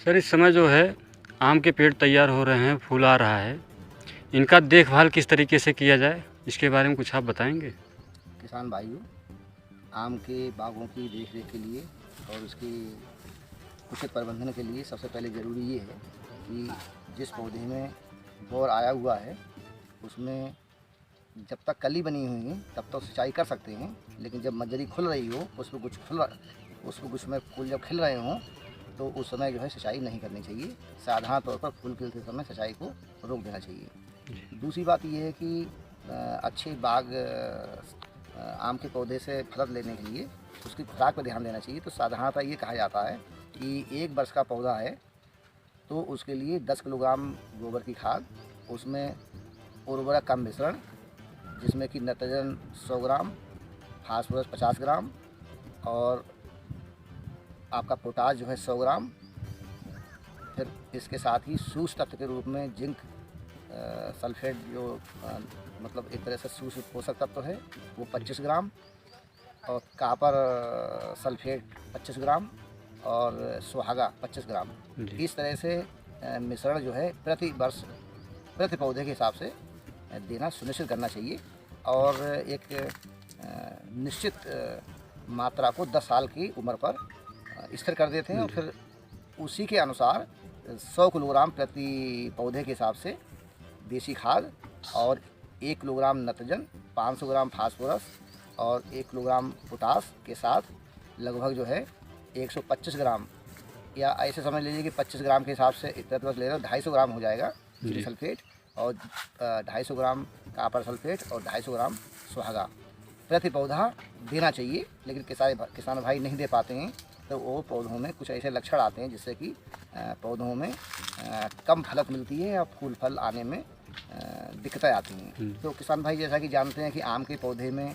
Sir इस समय जो है आम के पेड़ तैयार हो रहे हैं, फूल आ रहा है, इनका देखभाल किस तरीके से किया जाए, इसके बारे में कुछ आप बताएंगे? किसान भाइयों, आम के बागों की देख रेख के लिए और उसके उचित प्रबंधन के लिए सबसे पहले ज़रूरी ये है कि जिस पौधे में बौर आया हुआ है उसमें जब तक कली बनी हुई है तब तक सिंचाई कर सकते हैं, लेकिन जब मजरी खुल रही हो, उसमें कुछ में फूल जब खिल रहे हों तो उस समय जो है सिंचाई नहीं करनी चाहिए। साधारण तौर पर फूल खिलते समय सिंचाई को रोक देना चाहिए। दूसरी बात ये है कि अच्छे बाग आम के पौधे से फल लेने के लिए उसकी खुराक पर ध्यान देना चाहिए। तो साधारणतः ये कहा जाता है कि 1 वर्ष का पौधा है तो उसके लिए 10 किलोग्राम गोबर की खाद, उसमें उर्वरक का मिश्रण जिसमें कि नाइट्रोजन 100 ग्राम, फास्फोरस 50 ग्राम और आपका पोटाश जो है 100 ग्राम, फिर इसके साथ ही सूक्ष्म तत्व के रूप में जिंक सल्फेट जो मतलब एक तरह से सूक्ष्म पोषक तत्व है वो 25 ग्राम और कापर सल्फेट 25 ग्राम और सुहागा 25 ग्राम। इस तरह से मिश्रण जो है प्रति वर्ष प्रति पौधे के हिसाब से देना सुनिश्चित करना चाहिए और एक निश्चित मात्रा को 10 साल की उम्र पर स्थिर कर देते हैं और फिर उसी के अनुसार 100 किलोग्राम प्रति पौधे के हिसाब से देसी खाद और 1 किलोग्राम नाइट्रोजन, 500 ग्राम फास्फोरस और 1 किलोग्राम पोटास के साथ लगभग जो है 125 ग्राम या ऐसे समझ लीजिए कि 25 ग्राम के हिसाब से प्रति वर्ष ले रहे हो 250 ग्राम हो जाएगा जिंक सल्फेट और 250 ग्राम कापर सल्फेट और 250 ग्राम सुहागा प्रति पौधा देना चाहिए। लेकिन किसान भाई नहीं दे पाते हैं तो वो पौधों में कुछ ऐसे लक्षण आते हैं जिससे कि पौधों में कम फलत मिलती है और फूल फल आने में दिक्कतें आती हैं। तो किसान भाई जैसा कि जानते हैं कि आम के पौधे में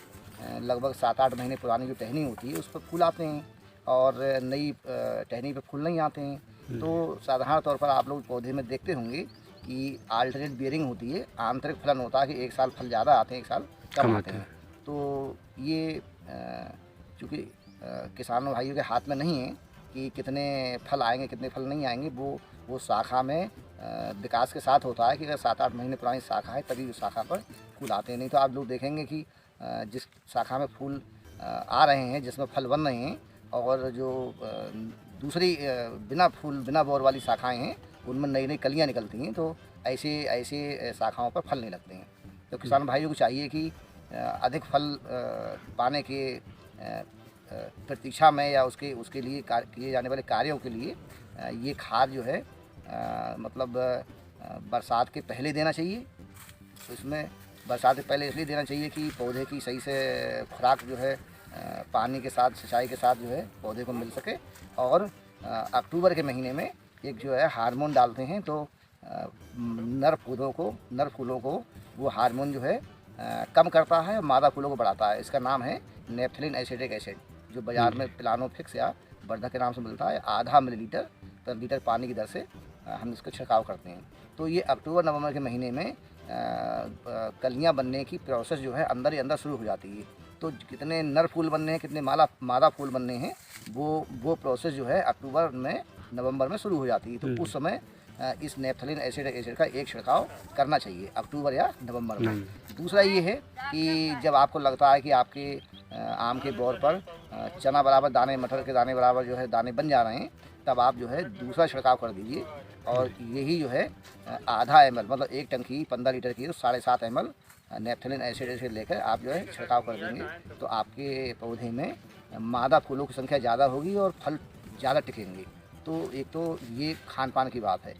लगभग 7-8 महीने पुरानी जो टहनी होती है उस पर फूल आते हैं और नई टहनी पर फूल नहीं आते हैं। तो साधारण तौर पर आप लोग पौधे में देखते होंगे कि आल्टरनेट बियरिंग होती है, आंतरिक फलन होता है कि एक साल फल ज़्यादा आते हैं, एक साल कम आते हैं। तो ये चूँकि किसानों भाइयों के हाथ में नहीं है कि कितने फल आएंगे कितने फल नहीं आएंगे, वो शाखा में विकास के साथ होता है कि अगर 7-8 महीने पुरानी शाखा है तभी उस शाखा पर फूल आते हैं। नहीं तो आप लोग देखेंगे कि जिस शाखा में फूल आ रहे हैं, जिसमें फल बन रहे हैं और जो दूसरी बिना बौर वाली शाखाएँ हैं उनमें नई नई कलियाँ निकलती हैं, तो ऐसे शाखाओं पर फल नहीं लगते हैं। तो किसान भाइयों को चाहिए कि अधिक फल पाने के प्रतीक्षा में या उसके लिए किए जाने वाले कार्यों के लिए ये खाद जो है मतलब बरसात के पहले देना चाहिए। तो इसमें बरसात से पहले इसलिए देना चाहिए कि पौधे की सही से खुराक जो है पानी के साथ सिंचाई के साथ जो है पौधे को मिल सके। और अक्टूबर के महीने में एक जो है हार्मोन डालते हैं, तो नर फूलों को वो हार्मोन जो है कम करता है और मादा फूलों को बढ़ाता है। इसका नाम है नेप्थलीन एसिटिक एसिड, जो बाज़ार में प्लानोफिक्स या वर्धा के नाम से मिलता है। आधा मिलीलीटर पर लीटर पानी की दर से हम इसका छिड़काव करते हैं। तो ये अक्टूबर-नवंबर के महीने में कलियाँ बनने की प्रोसेस जो है अंदर ही अंदर शुरू हो जाती है। तो कितने नर फूल बनने हैं, कितने मादा फूल बनने हैं, वो प्रोसेस जो है अक्टूबर में नवंबर में शुरू हो जाती है। तो उस समय इस नेप्थलीन एसिड का एक छिड़काव करना चाहिए अक्टूबर या नवंबर में। दूसरा ये है कि जब आपको लगता है कि आपके आम के बौर पर चना बराबर दाने, मटर के दाने बराबर जो है दाने बन जा रहे हैं, तब आप जो है दूसरा छिड़काव कर दीजिए। और यही जो है आधा ml मतलब एक टंकी 15 लीटर की तो 7.5 ml नेप्थलीन एसिड लेकर आप जो है छिड़काव कर देंगे तो आपके पौधे में मादा फूलों की संख्या ज़्यादा होगी और फल ज़्यादा टिकेंगे। तो एक तो ये खान पान की बात है।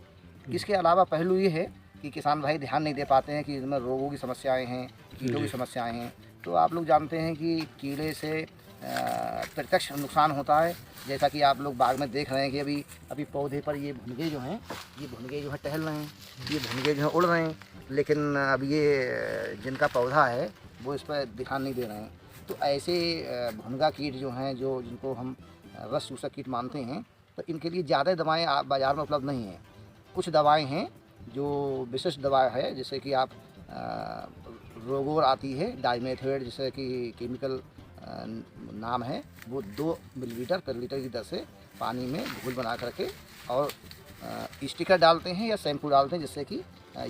इसके अलावा पहलू ये है कि किसान भाई ध्यान नहीं दे पाते हैं कि इसमें रोगों की समस्याएं हैं, कीड़ों की समस्याएं हैं। तो आप लोग जानते हैं कि कीड़े से प्रत्यक्ष नुकसान होता है। जैसा कि आप लोग बाग में देख रहे हैं कि अभी पौधे पर ये भुनगे जो हैं टहल रहे हैं, ये भुनगे जो हैं उड़ रहे हैं, लेकिन अब ये जिनका पौधा है वो इस पर ध्यान नहीं दे रहे हैं। तो ऐसे भुनगा कीट जो हैं, जिनको हम रस चूसक कीट मानते हैं, तो इनके लिए ज़्यादा दवाएँ बाज़ार में उपलब्ध नहीं हैं। कुछ दवाएँ हैं जो विशिष्ट दवा है, जैसे कि आप रोगोर आती है डाइमेथोएट, जैसे कि केमिकल नाम है, वो 2 मिलीलीटर पर लीटर की दर से पानी में घोल बना करके और स्टिकर डालते हैं या शैम्पू डालते हैं, जिससे कि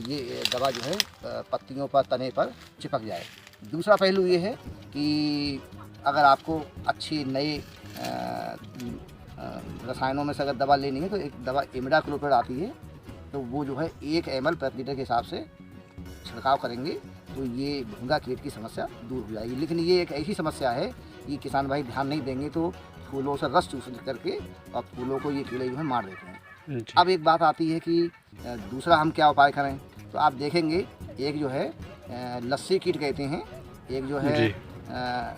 ये दवा जो है पत्तियों पर, तने पर चिपक जाए। दूसरा पहलू ये है कि अगर आपको अच्छी नए रसायनों में से अगर दवा लेनी है तो एक दवा इमिडाक्लोप्रिड आती है, तो वो जो है 1 ml प्रति लीटर के हिसाब से छिड़काव करेंगे तो ये भुंगा कीट की समस्या दूर हो जाएगी। लेकिन ये एक ऐसी समस्या है कि किसान भाई ध्यान नहीं देंगे तो फूलों से रस चूस करके और फूलों को ये कीड़े जो है मार देते हैं। जी। अब एक बात आती है कि दूसरा हम क्या उपाय करें, तो आप देखेंगे एक जो है लस्सी कीट कहते हैं, एक जो है जी।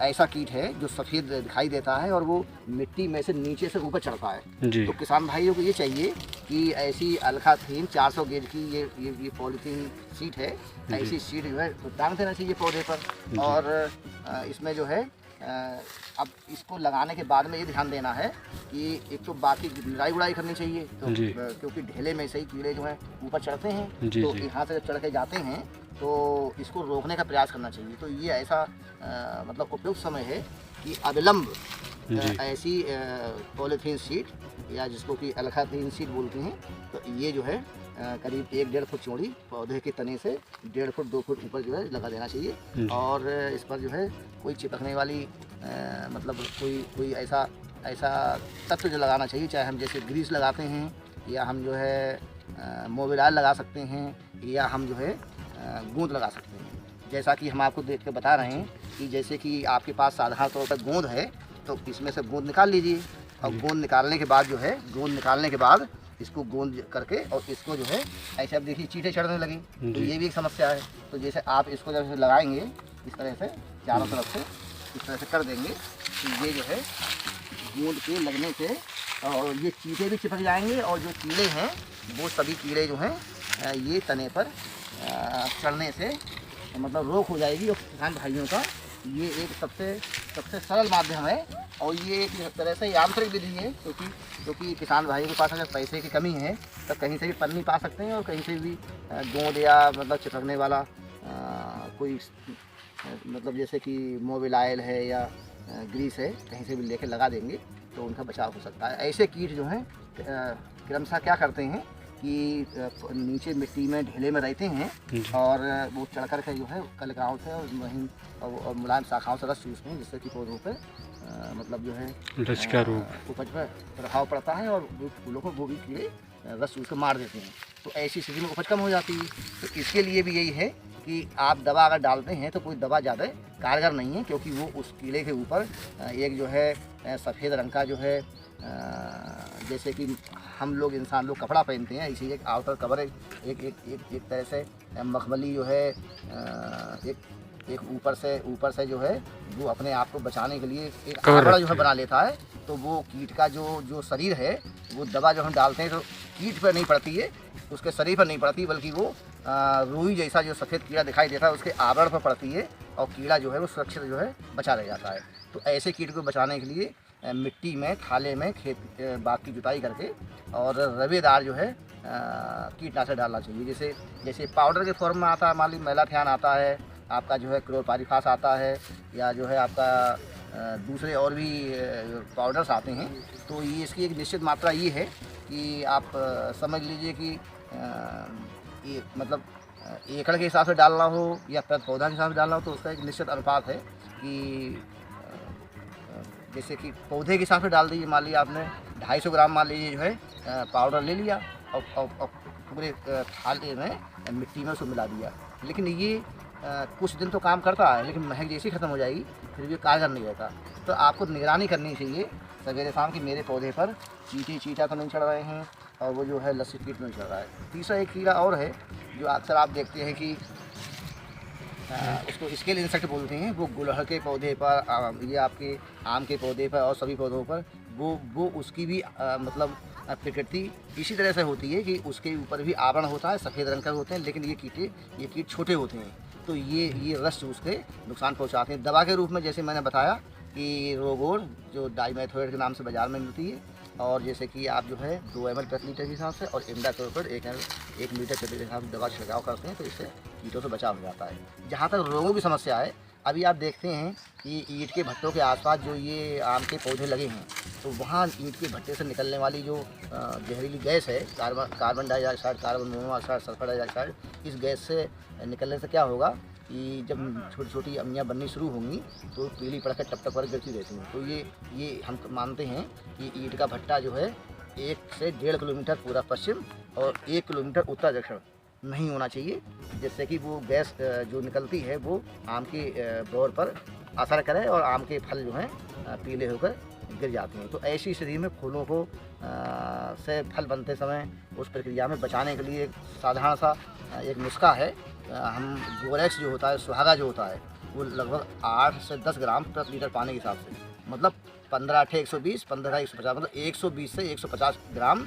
ऐसा कीट है जो सफ़ेद दिखाई देता है और वो मिट्टी में से नीचे से ऊपर चढ़ता है। जी। तो किसान भाइयों को ये चाहिए कि ऐसी अल्काथीन 400 गेज की ये पॉलीथीन सीट है, ऐसी सीट जो है टांग देना चाहिए पौधे पर। और इसमें जो है अब इसको लगाने के बाद में ये ध्यान देना है कि एक तो बाकी निराई गुड़ाई करनी चाहिए, तो क्योंकि ढेले में से ही कीड़े जो हैं ऊपर चढ़ते हैं, तो यहाँ से जब चढ़ के जाते हैं तो इसको रोकने का प्रयास करना चाहिए। तो ये ऐसा मतलब उपयुक्त समय है कि अविलंब ऐसी पॉलीथीन सीट या जिसको कि अल्काथीन सीट बोलते हैं, तो ये जो है करीब 1-1.5 फुट चौड़ी पौधे के तने से 1.5 फुट 2 फुट ऊपर जो है लगा देना चाहिए। और इस पर जो है कोई चिपकने वाली मतलब कोई ऐसा तत्व जो लगाना चाहिए, चाहे हम जैसे ग्रीस लगाते हैं या हम जो है मोबिलाइल लगा सकते हैं या हम जो है गोंद लगा सकते हैं। जैसा कि हम आपको देख के बता रहे हैं कि जैसे कि आपके पास साधारण तौर पर गोंद है तो इसमें से गोंद निकाल लीजिए, और गोंद निकालने के बाद जो है इसको गोंद करके और इसको जो है ऐसे अब देखिए चींटे चढ़ने लगी, तो ये भी एक समस्या है। तो जैसे आप इसको जब लगाएंगे इस तरह से चारों तरफ से इस तरह से कर देंगे तो ये जो है गोंद के लगने से और ये चींटे भी चिपक जाएंगे और जो कीड़े हैं वो सभी कीड़े जो हैं ये तने पर चढ़ने से मतलब रोक हो जाएगी। और किसान भाइयों का ये एक सबसे सरल माध्यम है और ये एक तरह से यांत्रिक विधि है, क्योंकि किसान भाइयों के पास अगर पैसे की कमी है तो कहीं से भी पन्नी पा सकते हैं और कहीं से भी गोंद या मतलब चिपकने वाला कोई मतलब जैसे कि मोबिलाइल है या ग्रीस है, कहीं से भी लेकर लगा देंगे तो उनका बचाव हो सकता है। ऐसे कीट जो हैं क्रमशः क्या करते हैं कि नीचे मिट्टी में ढेले में रहते हैं और वो चढ़ कर के जो है कलिकाओं से और वहीं और मुलायम शाखाओं से रस चूसते हैं, जिससे कि पौधों पर मतलब जो है उपज पर प्रभाव पड़ता है और वो फूलों को वो भी कीड़े रस चूस कर मार देते हैं। तो ऐसी स्थिति में उपज कम हो जाती है। तो इसके लिए भी यही है कि आप दवा अगर डालते हैं तो कोई दवा ज़्यादा कारगर नहीं है, क्योंकि वो उस कीड़े के ऊपर एक जो है सफ़ेद रंग का जो है जैसे कि हम लोग इंसान लोग कपड़ा पहनते हैं, इसी एक आउटर कवर एक तरह से मखमली जो है एक ऊपर से जो है वो अपने आप को बचाने के लिए एक आवरण जो है बना लेता है। तो वो कीट का जो शरीर है वो दवा जो हम डालते हैं तो कीट पर नहीं पड़ती है, उसके शरीर पर नहीं पड़ती, बल्कि वो रुई जैसा जो सफ़ेद कीड़ा दिखाई देता है उसके आवरण पर पड़ती है और कीड़ा जो है वो सुरक्षित जो है बचा रह जाता है। तो ऐसे कीट को बचाने के लिए मिट्टी में थाले में खेत बाग की जुताई करके और रवेदार जो है कीटनाशक डालना चाहिए। जैसे पाउडर के फॉर्म में आता है, मान लीजिए मेलाथियान आता है, आपका जो है क्लोरपाइरिफास आता है, या जो है आपका दूसरे और भी पाउडर्स आते हैं। तो ये इसकी एक निश्चित मात्रा ये है कि आप समझ लीजिए कि ये मतलब एकड़ के हिसाब से डालना हो या प्रति पौधा के हिसाब से डालना हो तो उसका एक निश्चित अनुपात है कि जैसे कि पौधे के हिसाब से डाल दीजिए। मान लीजिए आपने 250 ग्राम मान लीजिए जो है पाउडर ले लिया और पूरे थाले में मिट्टी में उसको मिला दिया, लेकिन ये कुछ दिन तो काम करता है, लेकिन महक जैसी ख़त्म हो जाएगी फिर भी कारगर नहीं रहता। तो आपको निगरानी करनी चाहिए सवेरे शाम की मेरे पौधे पर चीटा तो नहीं चढ़ रहे हैं और वो जो है लस्सी कीट नहीं चढ़ रहा है। तीसरा एक कीड़ा और है जो अक्सर आप देखते हैं कि उसको स्केल इंसेक्ट बोलते हैं। वो गुलहड़ के पौधे पर, ये आपके आम के पौधे पर और सभी पौधों पर वो उसकी भी मतलब प्रकृति इसी तरह से होती है कि उसके ऊपर भी आवरण होता है, सफ़ेद रंग का होते हैं, लेकिन ये कीट छोटे होते हैं। तो ये रस चूस के नुकसान पहुंचाते हैं। दवा के रूप में जैसे मैंने बताया कि रोगोर जो डाइमेथोएट के नाम से बाज़ार में मिलती है, और जैसे कि आप जो है 2 ml प्रति लीटर के हिसाब से और इमिडाक्लोप्रिड 1 लीटर प्रति लीटर के हिसाब से दवा छिड़काव करते हैं, तो इससे कीटों से बचाव हो जाता है। जहाँ तक रोगों की समस्या है, अभी आप देखते हैं कि ईंट के भट्टों के आसपास जो ये आम के पौधे लगे हैं, तो वहाँ ईंट के भट्टे से निकलने वाली जो जहरीली गैस है, carbon dioxide, carbon monoxide, sulphur dioxide, इस गैस से निकलने से क्या होगा कि जब छोटी छोटी अम्मियाँ बननी शुरू होंगी तो पीली पड़ कर टप टप कर गिरती रहती हैं। तो ये हम मानते हैं कि ईंट का भट्टा जो है 1 से 1.5 किलोमीटर पूरा पश्चिम और 1 किलोमीटर उत्तर दक्षिण नहीं होना चाहिए, जिससे कि वो गैस जो निकलती है वो आम के बौर पर असर करे और आम के फल जो हैं पीले होकर गिर जाते हैं। तो ऐसी स्थिति में फूलों को से फल बनते समय उस प्रक्रिया में बचाने के लिए एक साधारण सा एक नुस्खा है। हम बोरेक्स जो होता है, सुहागा जो होता है, वो लगभग 8 से 10 ग्राम प्रति लीटर पानी के हिसाब से, मतलब 15 8 120, 15 150, मतलब 120 से 150 ग्राम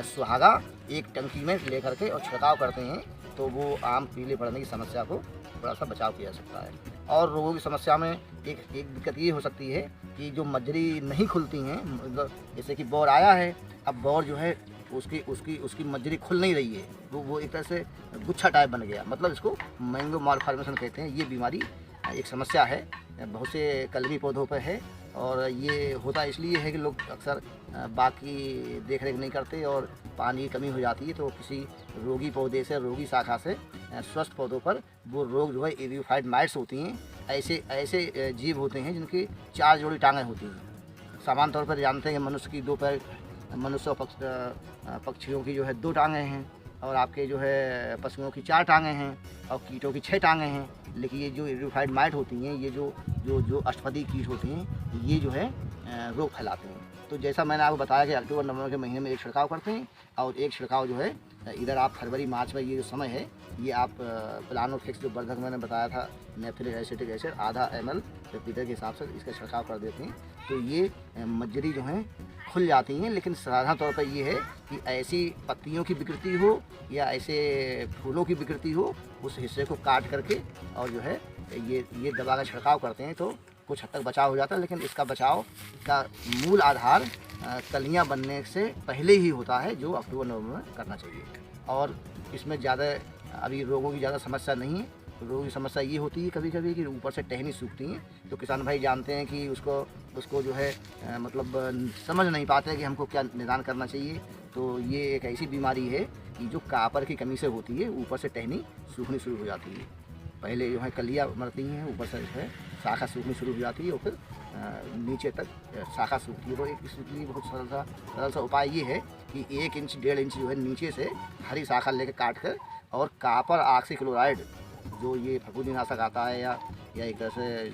सुहागा एक टंकी में लेकर के और छिड़काव करते हैं, तो वो आम पीले पड़ने की समस्या को थोड़ा सा बचाव किया जा सकता है। और रोगों की समस्या में एक दिक्कत ये हो सकती है कि जो मजरी नहीं खुलती हैं, मतलब जैसे कि बौर आया है, अब बौर जो है उसकी मजरी खुल नहीं रही है, वो एक तरह से गुच्छा टाइप बन गया, मतलब इसको मैंगो मालफॉर्मेशन कहते हैं। ये बीमारी एक समस्या है, बहुत से कलमी पौधों पर है, और ये होता इसलिए है कि लोग अक्सर बाकी देख रेख नहीं करते और पानी की कमी हो जाती है, तो किसी रोगी पौधे से, रोगी शाखा से स्वस्थ पौधों पर वो रोग जो है एवियोफाइट माइट्स होती हैं। ऐसे जीव होते हैं जिनकी 4 जोड़ी टांगें होती हैं। सामान्य तौर पर जानते हैं कि मनुष्य की 2 पैर, मनुष्य और पक्षियों की जो है 2 टांगें हैं, और आपके जो है पशुओं की 4 टांगें हैं, और कीटों की 6 टांगें हैं। लेकिन ये जो एवियोफाइट माइट होती हैं, ये जो अष्टपदी कीट होती हैं, ये जो है रोग फैलाते हैं। तो जैसा मैंने आपको बताया कि अक्टूबर नवंबर के महीने में एक छिड़काव करते हैं, और एक छिड़काव जो है इधर आप फरवरी मार्च में, ये जो समय है, ये आप प्लानोफिक्स जो वर्धक मैंने बताया था, नेफ्थलिक एसिटिक एसिड आधा ml लीटर के हिसाब से इसका छिड़काव कर देते हैं, तो ये मजरी जो है खुल जाती हैं। लेकिन साधारण तौर पर ये है कि ऐसी पत्तियों की विकृति हो या ऐसे फूलों की विकृति हो, उस हिस्से को काट करके और जो है ये दवा का छिड़काव करते हैं, तो कुछ हद तक बचाव हो जाता है। लेकिन इसका बचाव का मूल आधार कलियां बनने से पहले ही होता है, जो अक्टूबर नवंबर में करना चाहिए। और इसमें ज़्यादा अभी रोगों की ज़्यादा समस्या नहीं है। रोगों की समस्या ये होती है कभी कभी कि ऊपर से टहनी सूखती हैं, तो किसान भाई जानते हैं कि उसको जो है मतलब समझ नहीं पाते कि हमको क्या निदान करना चाहिए। तो ये एक ऐसी बीमारी है कि जो कापर की कमी से होती है, ऊपर से टहनी सूखनी शुरू हो जाती है। पहले जो है कलियाँ मरती हैं, ऊपर से जो है शाखा सूखनी शुरू हो जाती है, और फिर नीचे तक शाखा सूखती है। तो इसके लिए बहुत सरल सा उपाय ये है कि 1 इंच 1.5 इंच जो है नीचे से हरी शाखा लेकर काट कर, और कापर ऑक्सीक्लोराइड जो ये फफूंदीनाशक आता है, या एक तरह से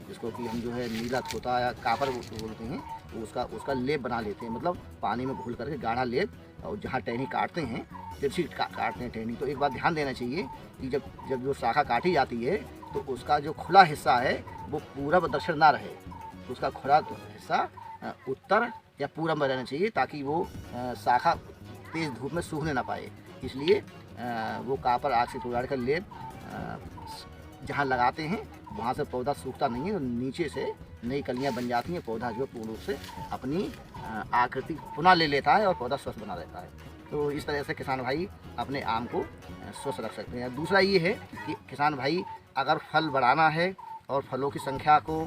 जिसको कि हम जो है नीलत होता है या कापर बोलते हैं, तो उसका लेप बना लेते हैं, मतलब पानी में घोल करके गाढ़ा लेप, और जहाँ टहनी काटते हैं, तिरछी काटते हैं टहनी, तो एक बात ध्यान देना चाहिए कि जब जो शाखा काटी जाती है, तो उसका जो खुला हिस्सा है वो पूरब दक्षिण ना रहे, उसका खुला हिस्सा उत्तर या पूरब में रहना चाहिए, ताकि वो शाखा तेज़ धूप में सूखने ना पाए। इसलिए वो कापर ऑक्सीक्लोराइड का लेप जहाँ लगाते हैं वहाँ से पौधा सूखता नहीं है, तो नीचे से नई कलियाँ बन जाती हैं, पौधा जो पूर्ण रूप से अपनी आकृति पुनः ले लेता है और पौधा स्वस्थ बना रहता है। तो इस तरह से किसान भाई अपने आम को स्वस्थ रख सकते हैं। दूसरा ये है कि किसान भाई अगर फल बढ़ाना है और फलों की संख्या को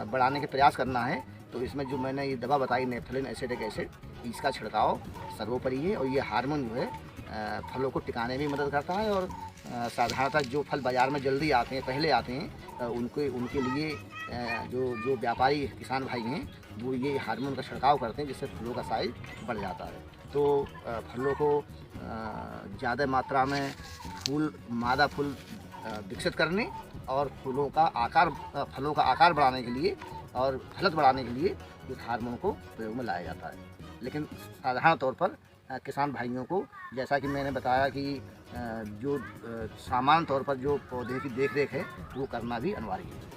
बढ़ाने के प्रयास करना है, तो इसमें जो मैंने ये दवा बताई नेफ्थलिन एसिटिक एसिड, इसका छिड़काव सर्वोपरि है। और ये हार्मोन जो है फलों को टिकाने में मदद करता है, और साधारणतः जो फल बाज़ार में जल्दी आते हैं, पहले आते हैं, उनके लिए जो व्यापारी किसान भाई हैं, वो ये हार्मोन का छिड़काव करते हैं, जिससे फलों का साइज बढ़ जाता है। तो फलों को ज़्यादा मात्रा में मादा फूल विकसित करने और फलों का आकार बढ़ाने के लिए और फलत बढ़ाने के लिए इस हार्मोन को प्रयोग में लाया जाता है। लेकिन साधारण तौर पर किसान भाइयों को, जैसा कि मैंने बताया कि जो सामान्य तौर पर जो पौधे की देख रेख है, वो करना भी अनिवार्य है।